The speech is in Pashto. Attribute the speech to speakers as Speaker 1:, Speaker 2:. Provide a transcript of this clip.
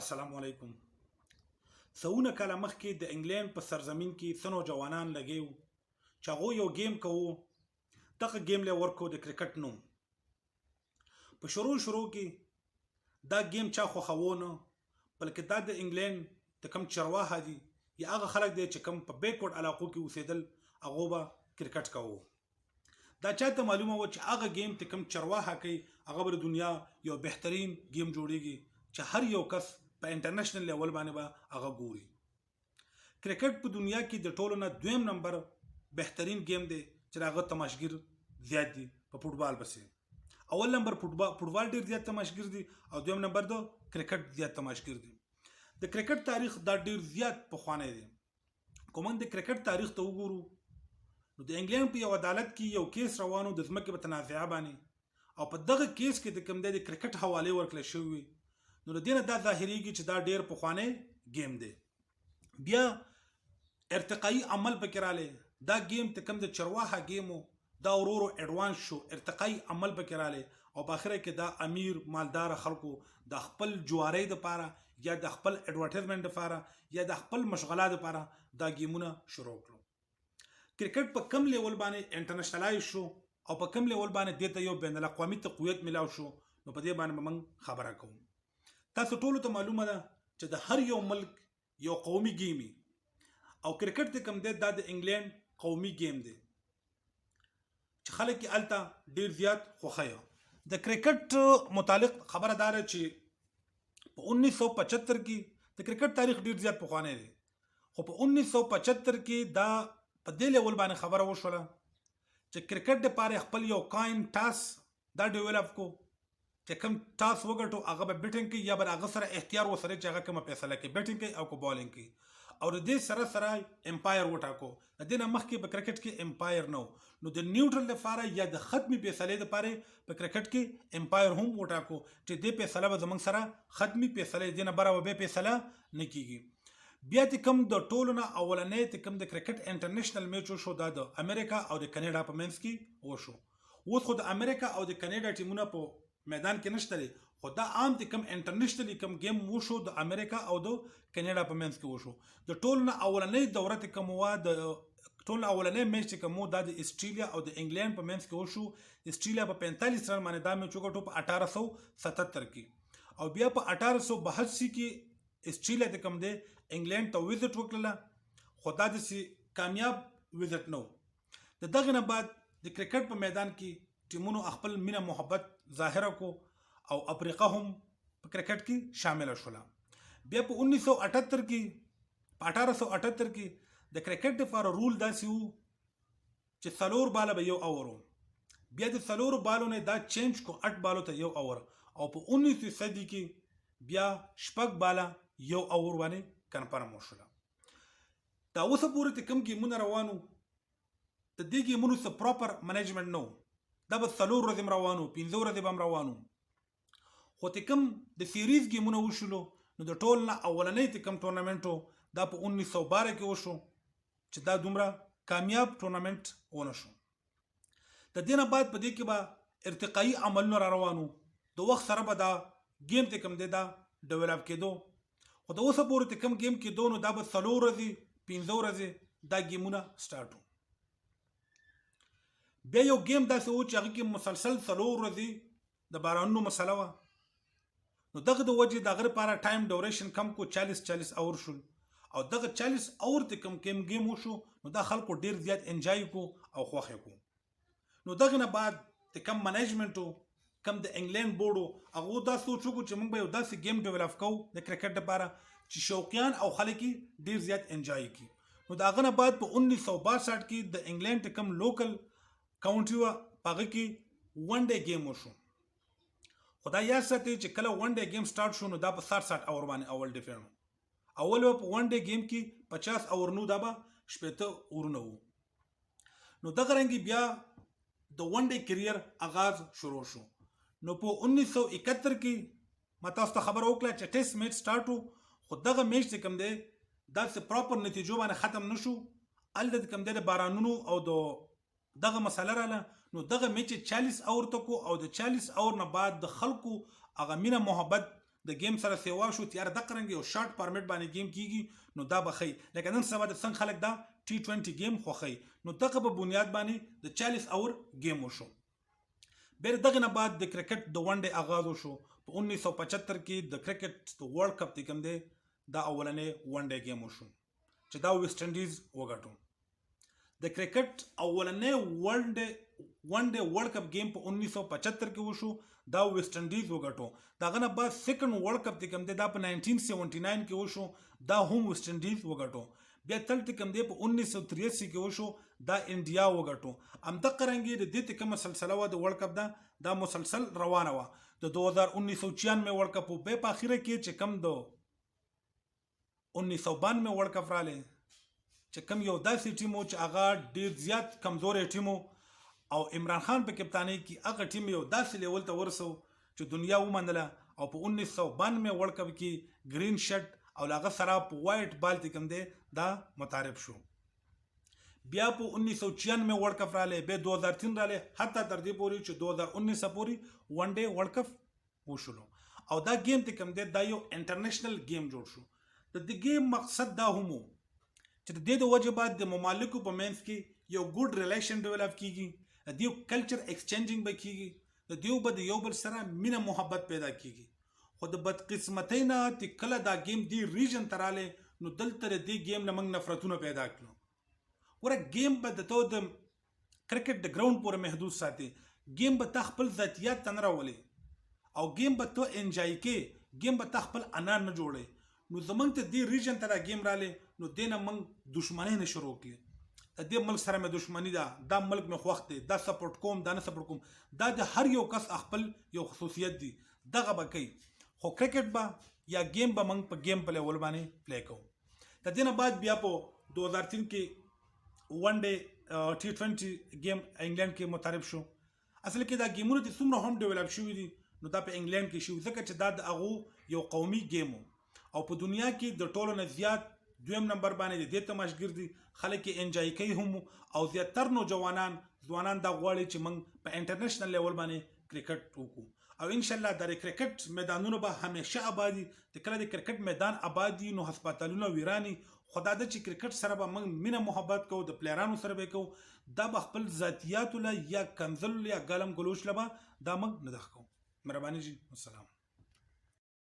Speaker 1: السلام علیکم. څونه کاله مخکې د انګلند په سرزمین کې څو نوجوانان لګیو چې هغوی یو گیم کوو. دغه گیم له ورکو د کرکټ نوم. په شروع کې دا گیم چا خوښونه، بلکې دا د انګلند د کم چرواها دي یا هغه خلک دي چې کم په بیکورډ علاقو کې اوسېدل، هغه به کرکټ کوو. دا چاته معلومه و چې هغه گیم ته کم چرواها کوي، هغه به د دنیا یو بهترین گیم جوړیږي چې هر یو کس په انټرنیشنل لیول باندې به هغه ګوري. کرکټ په دنیا کې د ټولو نه دویم نمبر بهترین گیم دی چې هغه تماشګر زیات دي په فوټبال پسې. اول نمبر فوټبال ډیر زیات تماشګر دي او دویم نمبر د کرکټ زیات تماشګر دي. د کرکټ تاریخ دا ډیر زیات پخوانی دی. کوم د کرکټ تاریخ ته وګورو نو د انګلند په یو عدالت کې یو کیس روانو د ځمکې په تنازعه باندې، او په دغه کیس کې د کوم د کرکټ حواله ورکړل شوی، نو د دې نه دا ظاهریږي چې دا ډیر پخوانی گیم دی. بیا ارتقایی عمل پکې رالی. دا گیم ته کوم د چرواها گیمو دا ورورو اډوانس شو، ارتقایی عمل پکې رالی، او په اخره کې دا امیر مالدار خلکو د خپل جواری لپاره یا د خپل اډورټایزمنت لپاره یا د خپل مشغلات لپاره دا گیمونه شروع کړو. کرکټ په کم لیول باندې انټرنیشنلایز شو او په کم لیول باندې دته یو بین الاقوامي تقویت ملاو شو. نو په دې باندې موږ خبره کوو. تاسو ټول ته معلومه ده چې د هر یو ملک یو قومي گیمي، او کرکټ ته کوم دی دا د انګلند قومي گیم دی چې خلک یې الته ډیر زیات خوښوي. د کرکټ متعلق خبره دار چې په 1975 کې د کرکټ تاریخ ډیر زیات پخوانی دی، خو په 1975 کې دا په دې لیول باندې خبره وشوله چې کرکټ لپاره خپل یو کاین ټاس دا ډیولپ کو چې کوم ټاس وګټو هغه به بیټینګ کوي یا به هغه سره اختیار وسره چې هغه کوم فیصله کوي، بیټینګ کوي او کو بالینګ کوي. او د دې سره امپایر وټاکو. د دې نه مخکې په کرکټ کې امپایر نو د نیوټرل لپاره یا د ختمي فیصله لپاره په کرکټ کې امپایر هم وټاکو چې دې فیصله به زمنګ سره ختمي فیصله دې نه برابر به فیصله نه کیږي. بیا ته کوم د ټولو نه اولنې ته کوم د کرکټ انټرنیشنل میچ شو، دا د امریکا او د کاناډا په منځ کې وشو. اوس خو د امریکا او د کاناډا ټیمونه په میدان کې نشته، خو دا عام ته کوم انټرنیشنلی کوم گیم وشو د امریکا او د کاناډا په منځ کې وشو. د ټولو نه اولنې دوره ته کوم وا د ټول اولنې میچ کوم دا د استرالیا او د انګلند په منځ کې وشو. استرالیا په 45 رن باندې دا میچ وګټو په 1877 کې، او بیا په 1882 کې استرالیا ته کوم دی انګلند ته وزټ وکړه، خو دا د کامیاب وزټ نو. د دغه نه بعد د کرکټ په میدان کې ټیمونو خپل مینه محبت ظاهره کو او افریقا هم په کرکټ کې شامل شول. بیا په 1978 کې په 1878 کې د کرکټ لپاره رول داسې وو چې څلور باله به یو اورو. بیا د څلور بالو نه دا چینج کو 8 بالو ته یو اور، او په 19 صدی کې بیا شپږ باله یو اور باندې کنفرم وشول. دا اوسه پورې ته کوم گیمونه روانو، د دې گیمونو څه پراپر منیجمنت نو. دا به څلور ورځې روانو، 15 ورځې به روانو. خو ته کوم د سیریز گیمونه وشولو نو د ټول نه اولنې ته کوم ټورنمنټو دا په 1912 کې وشو چې دا دومره کامیاب ټورنمنټ ونه شو. د دې نه بعد په دې کې به ارتقایی عملونه را روانو. د وخت سره به دا گیم ته کوم دی دا ډیولپ کېدو. خو د اوسه پورې ته کوم گیم کې دونو دا به 3 ورځې 15 ورځې دا گیمونه سٹارټ. بیا یو گیم داسې و چې هغه کې مسلسل 3 ورځې د بارانونو مسله وه، نو دغه د وجې د هغه لپاره ټایم ډوریشن کم کو 40 اور شول، او دغه 40 اور ته کوم گیم وشو نو دا خلکو ډیر زیات انجوای کو او خوښ کو. نو دغه نه بعد ته کوم منیجمنټو کم د انګلند بورډو هغه دا سوچ وکړو چې موږ به یو داسې گیم ډیولپ کوو د کرکټ لپاره چې شوقیان او خلک ډیر زیات انجوای کړي. نو دا هغه نه بعد په 1962 کې د انګلند کم لوکل کاونټي و هغه کې ون ډے گیم وشو. خدای یاد ساتي چې کله ون ډے گیم سٹارټ شو نو دا په 60 اور باندې اول ډیفرنٹ. اول په ون ډے گیم کې 50 اور نو دا به 80 اور نو. نو دغه رنګي بیا د ون ډے کیریئر آغاز شروع شو. نو په 1971 کې ما تاسو ته خبر وکړه چې ټیسټ میچ سٹارټ وو، خو دغه میچ چې کوم دی دا څه پراپر نتیجو باندې ختم نشو. الته کوم دی د بارانونو او د دغه مسله رااله. نو دغه میچ 40 اور ته کو، او د 40 اور نه بعد د خلکو هغه مینه محبت د گیم سره سیوا شو تیار د قرنګ یو شارټ فارمیټ باندې گیم کیږي نو دا بخي لکه نن سبا د څنګه خلک دا T20 گیم خوخی نو دغه په بنیاد باندې د 40 اور گیم وشو. بیر دغه نه بعد د کرکټ د ون ډے آغاز وشو په 1975 کې د کرکټ د ورلد کپ د کوم دی دا اولنې ون ډے گیم وشو چې دا ویسټ انډیز وګټو. د کرکټ اولنې ون ډے ورلد کپ گیم په 1975 کې وشو دا ویسټ انډیز وګټو. دغه نه بعد سیکنډ ورلد کپ د کوم دی دا په 1979 کې وشو دا هم ویسټ انډیز وګټو. بیا تل کوم دی په 1983 کې وشو دا انډیا وګټو. همدغه رنګ د دې کومه سلسله وه د ورلد کپ دا مسلسل روانه وه. د 1996 ورلد کپ به په اخیره کې چې کم د 1992 ورلد کپ رالی چې کم یو داسې ټیم و چې هغه ډیر زیات کمزوری ټیم او عمران خان په کپتانۍ کې هغه ټیم یو داسې لیول ته ورسو چې دنیا ومنله او په 1992 ورلد کپ کې گرین شرټ او هغه سره په وایټ بال ته کوم دی دا متعارف شو. بیا په 1996 ورلد کپ رالی بیا 2003 رالی حتی تر دې پورې چې 2019 پورې ون ډے ورلد کپ وشولو او دا گیم ته کوم دی دا یو انټرنیشنل گیم جوړ شو. د دې گیم مقصد دا هم چې د دې د وجه بعد د ممالکو په منځ کې یو ګډ ریلیشن ډیولپ کیږي د دیو کلچر ایکسچینجینګ به کیږي د دیو به د یو بل سره مینه محبت پیدا کیږي. خو د بدقسمتۍ نه چې کله دا گیم دی ریجن ته رالی نو دلته د دې گیم نه موږ نفرتونه پیدا کړو. وره گیم به د تو د کرکټ د ګراوند پورې محدود ساتي. گیم به تا خپل ذاتیات ته نه راولي او گیم به تو انجای کې گیم به تا خپل انا نه جوړي. نو زمونږ ته دې ریجن ته دا گیم رالی نو دې نه موږ دشمنۍ نه شروع کړي. د دې ملک سره مې دشمنی ده دا ملک مې خوښ دی دا سپورټ کوم دا نه سپورټ کوم دا د هر یو کس خپل یو خصوصیت دی دغه به کوي. خو کرکټ به یا گیم به موږ په گیم په لیول باندې پلی کوو. د دې نه بعد بیا په 2003 کې ون ډے T20 گیم انګلند کې متعارف شو. اصل کې دا گیمونه چې څومره هم ډیولپ شوي دي نو دا په انګلند کې شوي ځکه چې دا د هغو یو قومي گیم او په دنیا کې د ټولو نه زیات دویم نمبر باندې د دې تماشګر دي خلک یې انجای کوي هم او زیاتر نوجوانان ځوانان دا غواړي چې موږ په انټرنیشنل لیول باندې کرکټ وکړو او ان شاء الله د کرکټ میدانونو به همیشه آبادي د کله د کرکټ میدان آبادي نو هسپتالونه ویرانی خدا د چې کرکټ سره به موږ مینه محبت کوو د پلیرانو سره به کوو دا به خپل ذاتیات له یا کنزل یا ګالم ګلوش لبا دا موږ نه دخ کوو. مهرباني جی. السلام.